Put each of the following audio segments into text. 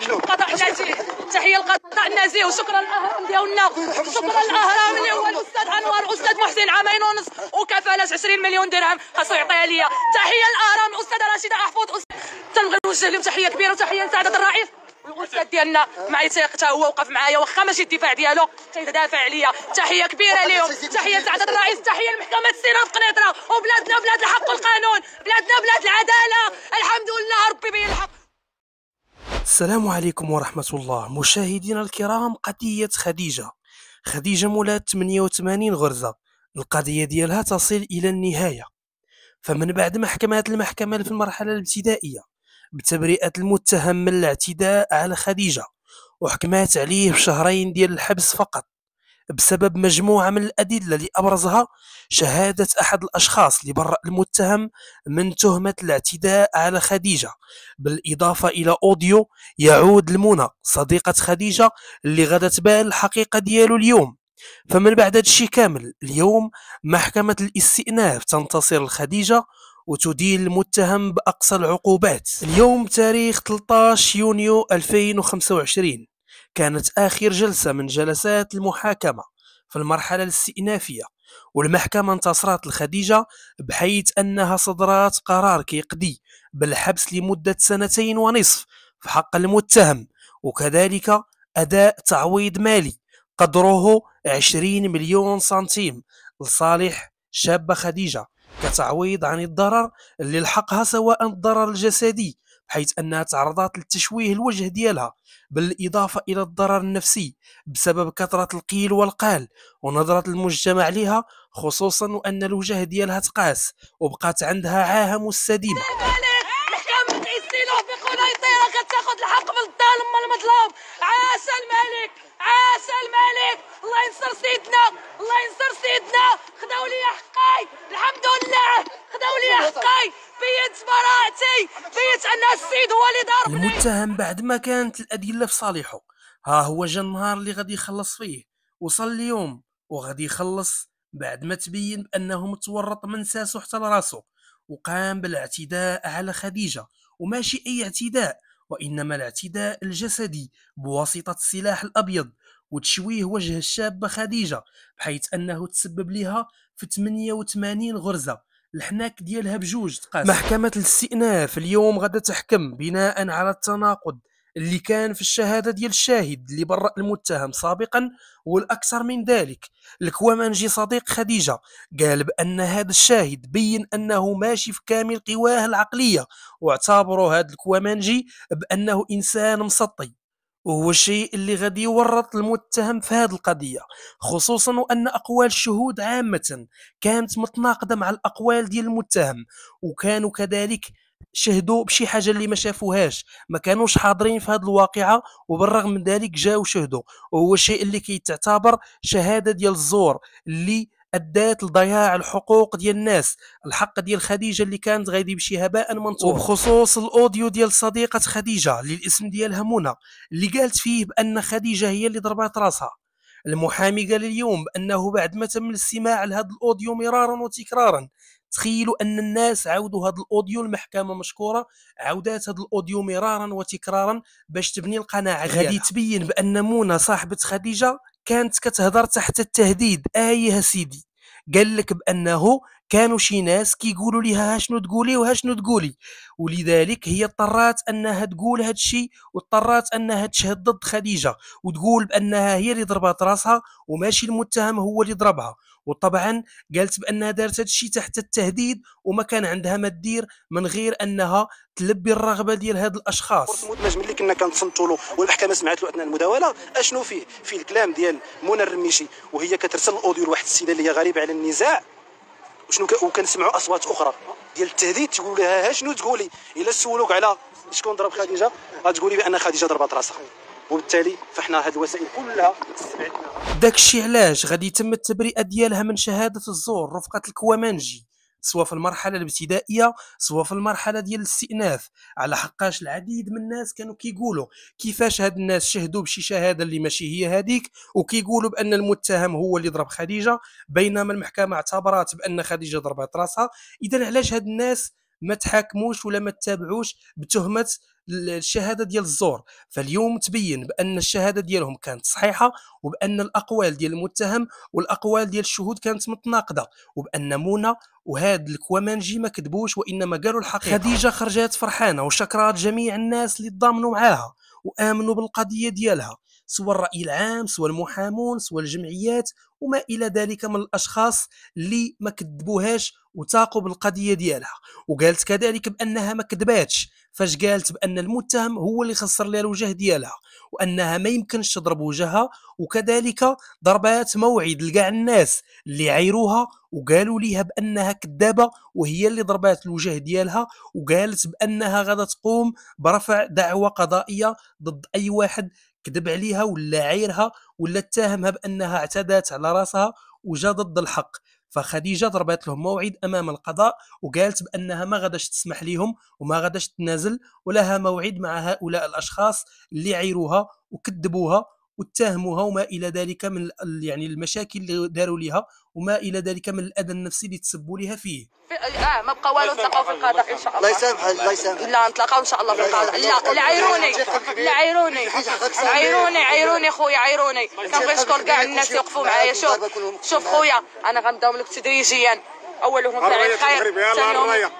القضاء النزيه. تحيه للقضاء النزيه وشكرا للاهرام ديالنا، شكرا للاهرام اللي هو الاستاذ انور استاذ محسن عامين ونص وكفاله 20 مليون درهم خاصو يعطيها ليا. تحيه للاهرام الاستاذه رشيده احفظ، تنبغي نوجه لهم تحيه كبيره وتحيه لسعاده الرئيس والاستاذ ديالنا معي حتى هو وقف معايا واخا ماشي الدفاع ديالو تيدافع عليا. تحيه كبيره لهم، تحيه لسعاده الرئيس، تحيه لمحكمه السيره في قنيطره وبلادنا بلاد الحق والقانون، بلادنا بلاد العداله. الحمد لله ربي بين الحق. السلام عليكم ورحمة الله مشاهدينا الكرام. قضية خديجة مولاة 88 غرزة، القضية ديالها تصل إلى النهاية. فمن بعد المحكمة في المرحلة الابتدائية بتبرئة المتهم من الاعتداء على خديجة، وحكمات عليه بشهرين ديال الحبس فقط بسبب مجموعة من الأدلة اللي أبرزها شهادة أحد الأشخاص اللي برأ المتهم من تهمة الاعتداء على خديجة، بالإضافة إلى أوديو يعود لمنى صديقة خديجة اللي غدا تبان الحقيقة ديالو اليوم. فمن بعد هذا الشيء كامل اليوم محكمة الاستئناف تنتصر لخديجة وتدين المتهم بأقصى العقوبات. اليوم تاريخ 13 يونيو 2025 كانت آخر جلسة من جلسات المحاكمة في المرحلة الاستئنافية، والمحكمة انتصرت لخديجة بحيث أنها صدرت قرار كيقضي بالحبس لمدة 2.5 في حق المتهم، وكذلك أداء تعويض مالي قدره 20 مليون سنتيم لصالح شابة خديجة كتعويض عن الضرر اللي لحقها، سواء الضرر الجسدي بحيث أنها تعرضت لتشويه الوجه ديالها، بالإضافة إلى الضرر النفسي بسبب كثرة القيل والقال ونظرة المجتمع لها، خصوصا وأن الوجه ديالها تقاس وبقات عندها عاهة مستديمة. محكمة الاستئناف في قنيطرة كتاخذ الحق من الظالم من المظلوم. عاش الملك، عاش الملك، الله ينصر سيدنا، الله ينصر سيدنا. خداو لي حقي، الحمد لله خداو لي حقي، بيت براءتي، بيت ان السيد هو اللي ضربني. المتهم بعد ما كانت الأدلة في صالحه، ها هو جا النهار اللي غادي يخلص فيه، وصل اليوم وغادي يخلص بعد ما تبين بأنه متورط من ساسو حتى لراسو، وقام بالاعتداء على خديجة، وماشي أي اعتداء وإنما الاعتداء الجسدي بواسطة السلاح الأبيض وتشويه وجه الشابة خديجة، بحيث أنه تسبب لها في 88 غرزة الحناك ديالها بجوج تقاس. محكمة الاستئناف اليوم غدا تحكم بناء على التناقض اللي كان في الشهادة ديال الشاهد اللي برأ المتهم سابقا، والأكثر من ذلك الكوامنجي صديق خديجة قال بأن هذا الشاهد بين أنه ماشي في كامل قواه العقلية، واعتبروا هذا الكوامنجي بأنه إنسان مسطي، وهو الشيء اللي غادي يورط المتهم في هذه القضية، خصوصا وأن أقوال الشهود عامة كانت متناقضة مع الأقوال ديال المتهم، وكانوا كذلك شهدوا بشي حاجة اللي ما شافوهاش، ما كانوش حاضرين في هذه الواقعة، وبالرغم من ذلك جاوا شهدوا، وهو الشيء اللي كيتعتبر شهادة ديال الزور اللي ادات لضياع الحقوق ديال الناس، الحق ديال خديجه اللي كانت غادي يمشي هباء منثورا. وبخصوص الاوديو ديال صديقه خديجه اللي الاسم ديالها منى، اللي قالت فيه بان خديجه هي اللي ضربات راسها، المحامي قال اليوم بانه بعد ما تم الاستماع لهذا الاوديو مرارا وتكرارا، تخيلوا ان الناس عاودوا هذا الاوديو، المحكمه مشكوره عاودات هذا الاوديو مرارا وتكرارا باش تبني القناعه ديالها. غادي تبين بان منى صاحبه خديجه كانت كتهضر تحت التهديد. يا سيدي قال لك بانه كانوا شي ناس كيقولوا ليها شنو تقولي وشنو تقولي، ولذلك هي اضطرات انها تقول هذا الشيء، واضطرات انها تشهد ضد خديجه وتقول بانها هي اللي ضربات راسها وماشي المتهم هو اللي ضربها. وطبعا قالت بانها دارت هذا الشيء تحت التهديد وما كان عندها ما دير من غير انها تلبي الرغبه ديال هاد الاشخاص. المدمج ملي كنا كنتصنتوا له والمحكمه سمعت له اثناء المداوله اشنو فيه في الكلام ديال منى الرميشي، وهي كترسل الاوديو لواحد السيده اللي هي غريبه على النزاع، وشنو وكنسمعوا اصوات اخرى ديال التهديد تقول لها شنو تقولي، الا سولوك على شكون ضرب خديجه غتقولي بان خديجه ضربات راسها. وبالتالي فاحنا هذه الوسائل كلها استبعدناها. داكشي علاش غادي يتم التبرئه ديالها من شهاده الزور رفقه الكوامنجي، سواء في المرحله الابتدائيه سواء في المرحله ديال الاستئناف، على حقاش العديد من الناس كانوا كيقولوا كيفاش هاد الناس شهدوا بشي شهاده اللي ماشي هي هذيك، وكيقولوا بان المتهم هو اللي ضرب خديجه بينما المحكمه اعتبرت بان خديجه ضربت راسها. اذا علاش هاد الناس ما تحاكموش ولا ما تتابعوش بتهمه الشهاده ديال الزور. فاليوم تبين بان الشهاده ديالهم كانت صحيحه، وبان الاقوال ديال المتهم والاقوال ديال الشهود كانت متناقضه، وبان منى وهاد الكوامانجي ما كذبوش وانما قالوا الحقيقه. خديجه خرجات فرحانه وشكرات جميع الناس اللي تضامنوا معاها وامنوا بالقضيه ديالها، سواء الراي العام سواء المحامون سواء الجمعيات وما الى ذلك من الاشخاص اللي ما كذبوهاش وتاقوا بالقضيه ديالها. وقالت كذلك بانها ما كذباتش فاش قالت بان المتهم هو اللي خسر لها الوجه ديالها، وانها ما يمكنش تضرب وجهها. وكذلك ضربات موعد لكاع الناس اللي عيروها وقالوا ليها بانها كذابه وهي اللي ضربات الوجه ديالها، وقالت بانها غادا تقوم برفع دعوى قضائيه ضد اي واحد كذب عليها ولا عيرها ولا اتهمها بانها اعتدت على راسها وجا ضد الحق. فخديجه ضربت لهم موعد امام القضاء وقالت بانها ما غاداش تسمح لهم وما غاداش تنازل، ولها موعد مع هؤلاء الاشخاص اللي عيروها وكذبوها واتهموها وما الى ذلك من يعني المشاكل اللي داروا لها وما الى ذلك من الاذى النفسي اللي تسبوا لها فيه. ما بقى والو، نتلاقاو في القضاء ان شاء الله. الله يسامحك الله يسامحك. لا نتلاقاو ان شاء الله في القضاء. لا عيروني خويا عيروني. كنبغي نشكر كاع الناس يوقفوا معايا. شوف خويا انا غنبداو لك تدريجيا، اولهم فاعل خير ثانيهم.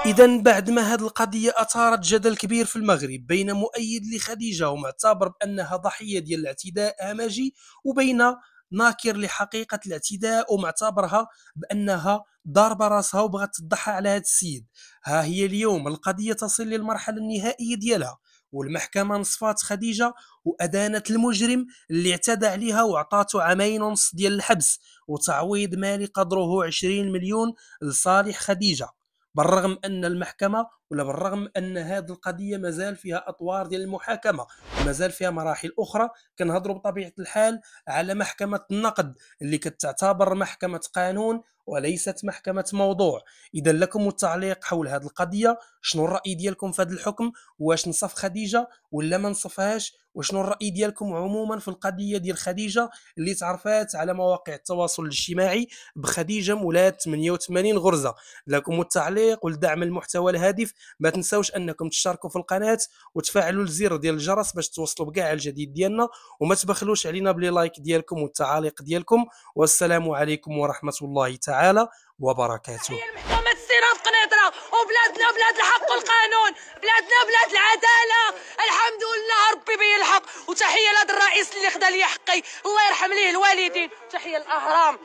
اذا بعد ما هذه القضيه اثارت جدل كبير في المغرب بين مؤيد لخديجه ومعتبر بانها ضحيه ديال الاعتداء همجي، وبين ناكر لحقيقه الاعتداء ومعتبرها بانها ضاربه راسها وبغات تضحى على هذا السيد. ها هي اليوم القضيه تصل للمرحله النهائيه ديالها، والمحكمه نصفات خديجه وادانت المجرم اللي اعتدى عليها وعطاته 2.5 عام ديال الحبس وتعويض مالي قدره 20 مليون لصالح خديجه. بالرغم ان المحكمه ولا بالرغم ان هذه القضيه مازال فيها اطوار ديال المحاكمه ومازال فيها مراحل اخرى، كنهضروا بطبيعه الحال على محكمه النقد اللي كتعتبر محكمه قانون وليست محكمه موضوع. اذا لكم التعليق حول هذه القضيه، شنو الراي ديالكم في هذا الحكم؟ واش نصف خديجه ولا ما نصفهاش؟ وشنو الراي ديالكم عموما في القضيه ديال خديجه اللي تعرفات على مواقع التواصل الاجتماعي بخديجه مولات 88 غرزه؟ لكم التعليق ولدعم المحتوى الهادف ما تنساوش انكم تشتركوا في القناه وتفعلوا الزر ديال الجرس باش توصلوا بكاع الجديد ديالنا، وما تبخلوش علينا بلي لايك ديالكم والتعاليق ديالكم. والسلام عليكم ورحمه الله تعالى وبركاته. هي المحكمة تسيرها في قنيطرة، وبلادنا بلاد الحق والقانون، بلادنا بلاد العدالة. الحمد لله ربي بين الحق. وتحية لهذا الرئيس اللي خدا لي حقي، الله يرحم ليه الوالدين. تحية الأهرام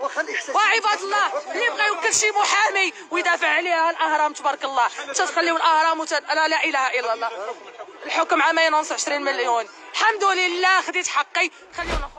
وعباد الله اللي بغاو كل شي محامي ويدافع عليها. الأهرام تبارك الله، تخليو الأهرام أنا لا إله إلا الله. الحكم 2.5 عام 20 مليون. الحمد لله خديت حقي. خليونا